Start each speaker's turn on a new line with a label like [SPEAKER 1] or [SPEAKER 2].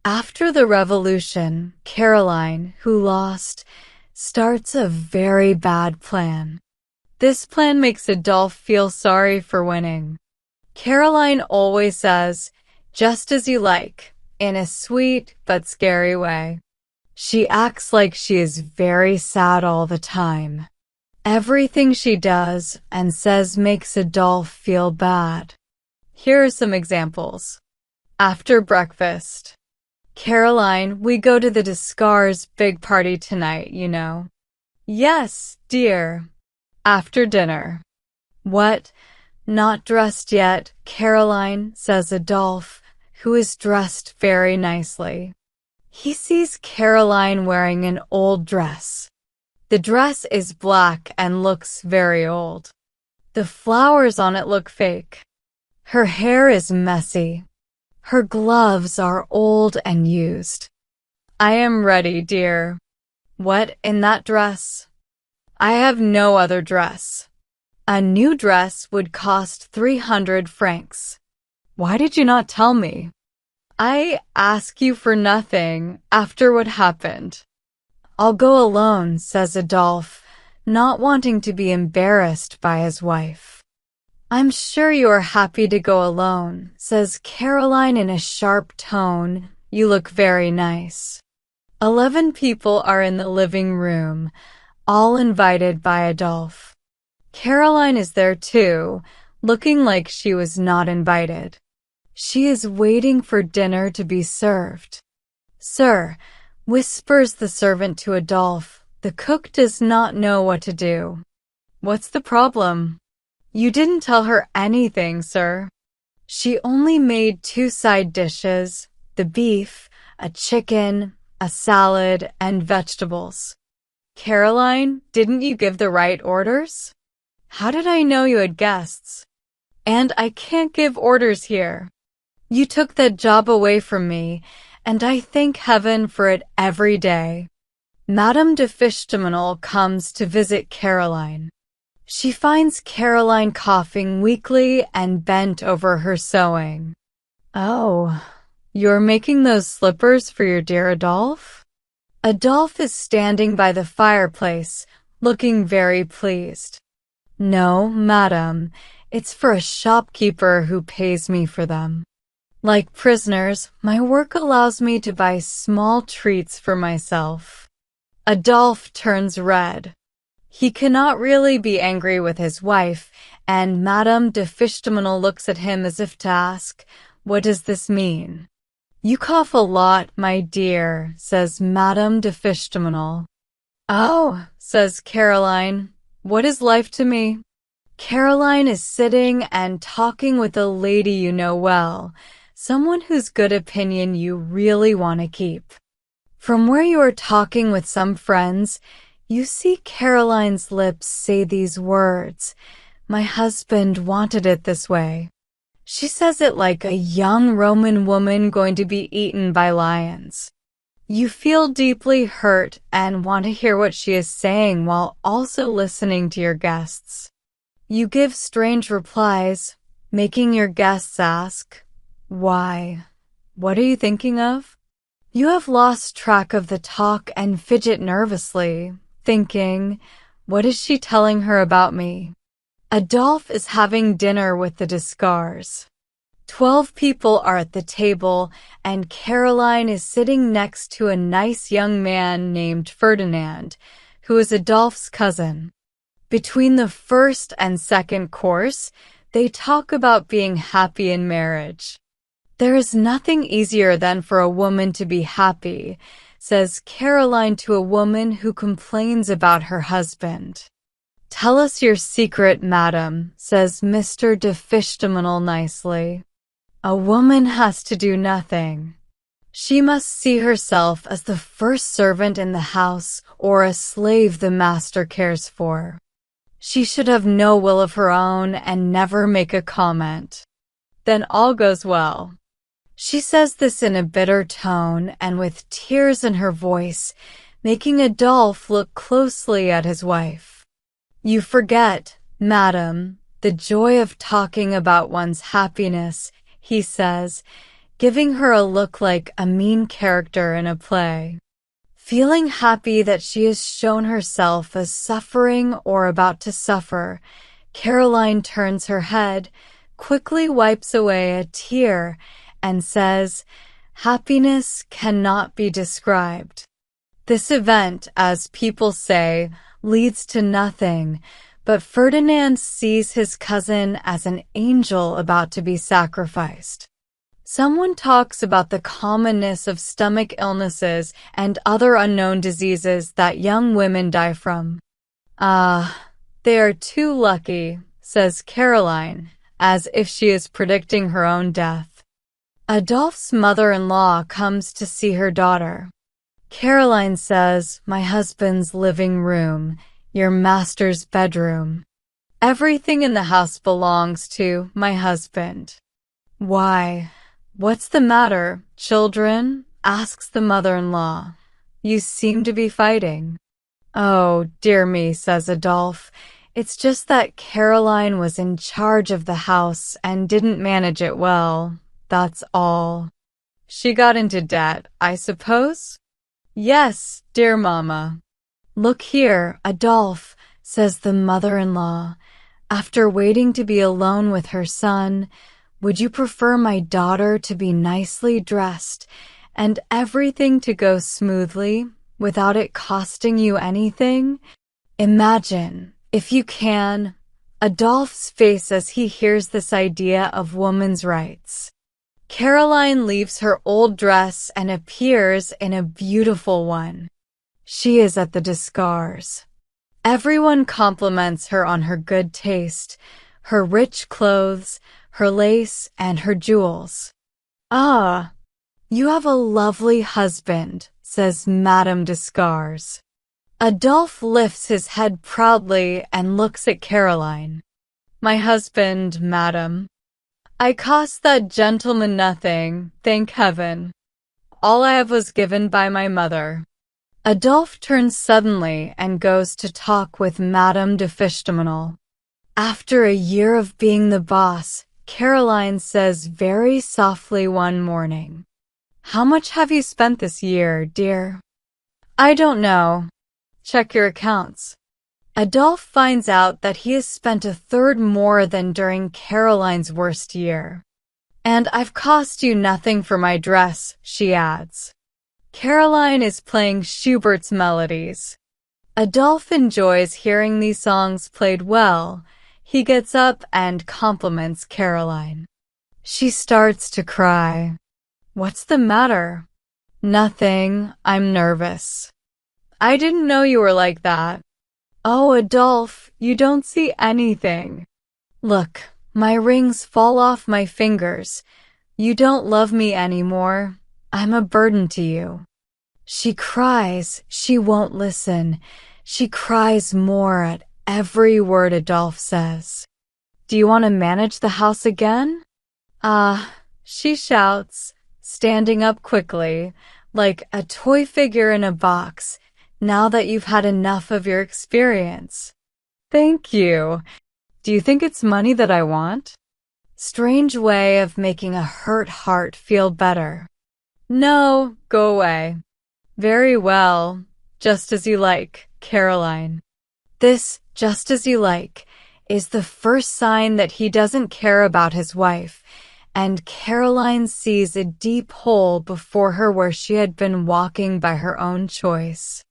[SPEAKER 1] After the revolution, Caroline, who lost, starts a very bad plan. This plan makes Adolphe feel sorry for winning. Caroline always says, "Just as you like," in a sweet but scary way. She acts like she is very sad all the time. Everything she does and says makes Adolphe feel bad. Here are some examples. After breakfast. "Caroline, we go to the Descartes' big party tonight, you know." "Yes, dear." After dinner. "What? Not dressed yet, Caroline," says Adolphe, who is dressed very nicely. He sees Caroline wearing an old dress. The dress is black and looks very old. The flowers on it look fake. Her hair is messy. Her gloves are old and used. "I am ready, dear." "What, in that dress?" "I have no other dress." "A new dress would cost 300 francs. Why did you not tell me?" "I ask you for nothing after what happened." "I'll go alone," says Adolphe, not wanting to be embarrassed by his wife. "I'm sure you are happy to go alone," says Caroline in a sharp tone. "You look very nice." 11 people are in the living room, all invited by Adolphe. Caroline is there too, looking like she was not invited. She is waiting for dinner to be served. "Sir," whispers the servant to Adolphe, "the cook does not know what to do." "What's the problem?" "You didn't tell her anything, sir." "She only made 2 side dishes, the beef, a chicken, a salad, and vegetables." "Caroline, didn't you give the right orders?" "How did I know you had guests? And I can't give orders here. You took that job away from me, and I thank heaven for it every day." Madame de Fishtomenal comes to visit Caroline. She finds Caroline coughing weakly and bent over her sewing. "Oh, you're making those slippers for your dear Adolphe?" Adolphe is standing by the fireplace, looking very pleased. "No, madame, it's for a shopkeeper who pays me for them. Like prisoners, my work allows me to buy small treats for myself." Adolphe turns red. He cannot really be angry with his wife, and Madame de Fishtomenal looks at him as if to ask, "What does this mean?" "You cough a lot, my dear," says Madame de Fishtomenal. "Oh," says Caroline, "what is life to me?" Caroline is sitting and talking with a lady you know well, someone whose good opinion you really want to keep. From where you are talking with some friends, you see Caroline's lips say these words, "My husband wanted it this way." She says it like a young Roman woman going to be eaten by lions. You feel deeply hurt and want to hear what she is saying while also listening to your guests. You give strange replies, making your guests ask, "Why? What are you thinking of?" You have lost track of the talk and fidget nervously, thinking, "What is she telling her about me?" Adolphe is having dinner with the Descartes. 12 people are at the table, and Caroline is sitting next to a nice young man named Ferdinand, who is Adolphe's cousin. Between the first and second course, they talk about being happy in marriage. "There is nothing easier than for a woman to be happy," says Caroline to a woman who complains about her husband. "Tell us your secret, madam," says Mr. de Fishtomenal nicely. "A woman has to do nothing. She must see herself as the first servant in the house or a slave the master cares for. She should have no will of her own and never make a comment. Then all goes well." She says this in a bitter tone and with tears in her voice, making Adolphe look closely at his wife. "You forget, madam, the joy of talking about one's happiness," he says, giving her a look like a mean character in a play. Feeling happy that she has shown herself as suffering or about to suffer, Caroline turns her head, quickly wipes away a tear, and says, "Happiness cannot be described." This event, as people say, leads to nothing, but Ferdinand sees his cousin as an angel about to be sacrificed. Someone talks about the commonness of stomach illnesses and other unknown diseases that young women die from. "Ah, they are too lucky," says Caroline, as if she is predicting her own death. Adolphe's mother-in-law comes to see her daughter. Caroline says, "My husband's living room, your master's bedroom. Everything in the house belongs to my husband." "Why? What's the matter, children?" asks the mother-in-law. "You seem to be fighting." "Oh, dear me," says Adolphe. "It's just that Caroline was in charge of the house and didn't manage it well. That's all." "She got into debt, I suppose?" "Yes, dear Mama." "Look here, Adolphe," says the mother-in-law. "After waiting to be alone with her son, would you prefer my daughter to be nicely dressed and everything to go smoothly without it costing you anything? Imagine, if you can, Adolphe's face as he hears this idea of women's rights. Caroline leaves her old dress and appears in a beautiful one. She is at the Descartes. Everyone compliments her on her good taste, her rich clothes, her lace, and her jewels. "Ah, you have a lovely husband," says Madame Descartes. Adolphe lifts his head proudly and looks at Caroline. "My husband, madam. I cost that gentleman nothing, thank heaven. All I have was given by my mother." Adolphe turns suddenly and goes to talk with Madame de Fishtomenal. After a year of being the boss, Caroline says very softly one morning, "How much have you spent this year, dear?" "I don't know. Check your accounts." Adolphe finds out that he has spent a third more than during Caroline's worst year. "And I've cost you nothing for my dress," she adds. Caroline is playing Schubert's melodies. Adolphe enjoys hearing these songs played well. He gets up and compliments Caroline. She starts to cry. "What's the matter?" "Nothing. I'm nervous." "I didn't know you were like that." "Oh, Adolphe, you don't see anything. Look, my rings fall off my fingers. You don't love me anymore. I'm a burden to you." She cries. She won't listen. She cries more at every word Adolphe says. "Do you want to manage the house again?" "Ah," she shouts, standing up quickly, like a toy figure in a box, "now that you've had enough of your experience." "Thank you. Do you think it's money that I want?" Strange way of making a hurt heart feel better. "No, go away." "Very well, just as you like, Caroline." This "just as you like" is the first sign that he doesn't care about his wife, and Caroline sees a deep hole before her where she had been walking by her own choice.